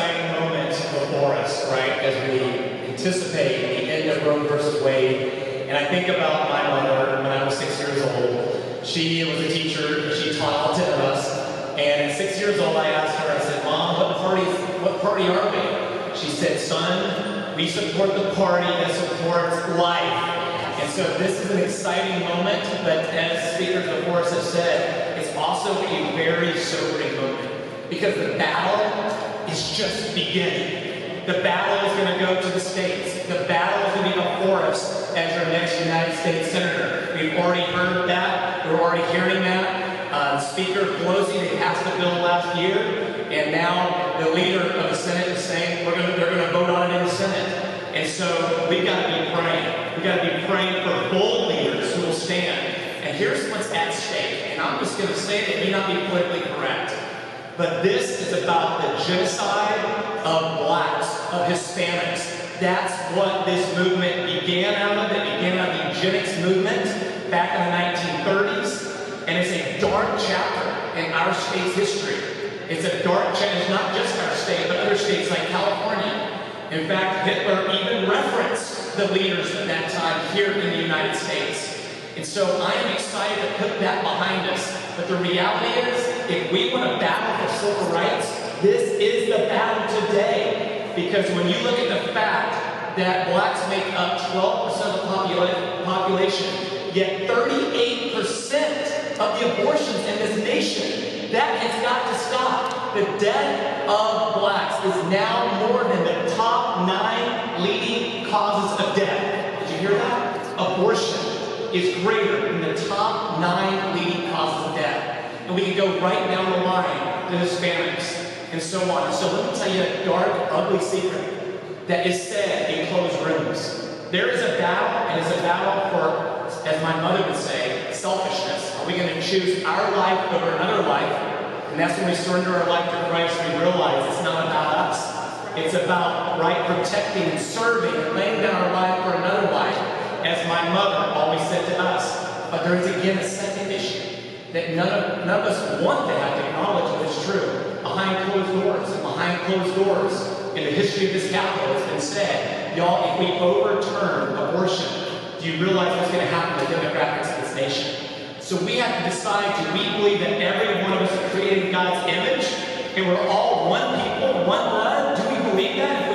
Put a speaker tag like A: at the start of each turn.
A: exciting moment before us, right, as we anticipate the end of Roe versus Wade. And I think about my mother when I was 6 years old. She was a teacher, she taught all 10 of us. And at 6 years old, I asked her, I said, Mom, what party are we? She said, son, we support the party that supports life. And so this is an exciting moment, but as speakers before us have said, it's also a very sobering moment. Because the battle is just beginning. The battle is going to go to the states. The battle is going to be before us as our next United States Senator. We've already heard that. We're already hearing that. Speaker Pelosi, they passed the bill last year, and now the leader of the Senate is saying they're going to vote on it in the Senate. And so we've got to be praying. We've got to be praying for bold leaders who will stand. And here's what's at stake. And I'm just going to say it may not be politically correct. But this is about the genocide of blacks, of Hispanics. That's what this movement began out of. It began out of the Eugenics Movement back in the 1930s. And it's a dark chapter in our state's history. It's a dark chapter. It's not just our state, but other states like California. In fact, Hitler even referenced the leaders at that time here in the United States. And so I am excited to put that behind us. But the reality is, if we want to battle for civil rights, this is the battle today. Because when you look at the fact that blacks make up 12% of the population, yet 38% of the abortions in this nation, that has got to stop. The death of blacks is now more than the top 9 leading causes of death. Did you hear that? Abortion is greater than the top 9 leading causes of death. And we can go right down the line to Hispanics and so on. And so let me tell you a dark, ugly secret that is said in closed rooms. There is a battle, and it's a battle for, as my mother would say, selfishness. Are we going to choose our life over another life? And that's when we surrender our life to Christ, we realize it's not about us. It's about, right, protecting and serving and laying down our life for another life, as my mother always said to us. But there is again a second issue that none of us want to have to acknowledge, but it's true. Behind closed doors, and behind closed doors in the history of this capital, it's been said, y'all, if we overturn abortion, do you realize what's going to happen to the demographics of this nation? So we have to decide, do we believe that every one of us are created in God's image, and we're all one people, one blood? Do we believe that?